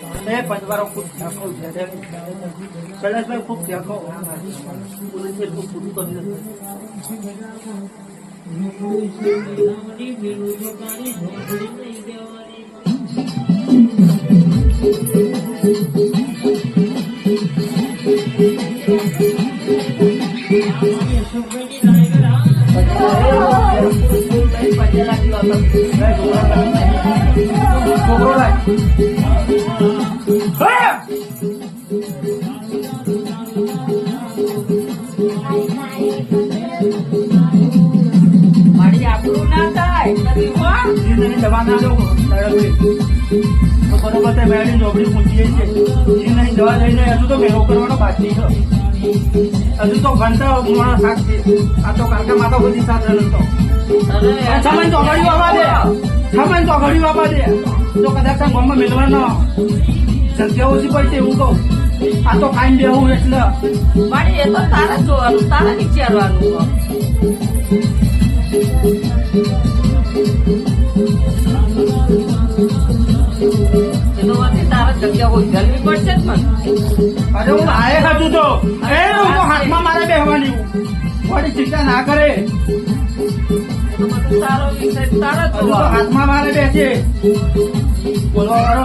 પંચવારો ખૂબ ઝાંખો છે કૈલાસભાઈ ખૂબ ઝાંખો પોલીસે ખૂબ ખોટું કરી મારી આપણું ના થાય દવા ના દો બરોબર તે મેળી નોકરી પૂછીએ છે એ નહીં દવા લઈને હજુ તો મેળો કરવાનો બાકી છે હજુ તો ઘંટા મોડા શાક છે આ તો કાકા માતા બધી સાથે નતો સામાન તો ઘડી વાપા દે સામાન તો ઘડી વાપા દે તો કદાચ ગામમાં મેળવાનો જગ્યા ઓછી પડશે એવું કહું આ તો કાંઈ બેહું એટલે મારી એ તો તારા જોવાનું તારા વિચારવાનું એ તો તારા જગ્યા હોય જલવી પડશે જ મને અરે હું આયે હતું તો એ હું તો હાથમાં મારે બેહવાની થોડી ચિંતા ના કરે તારો વિષય તારા હાથમાં મારે બેસે બોલવા વાળો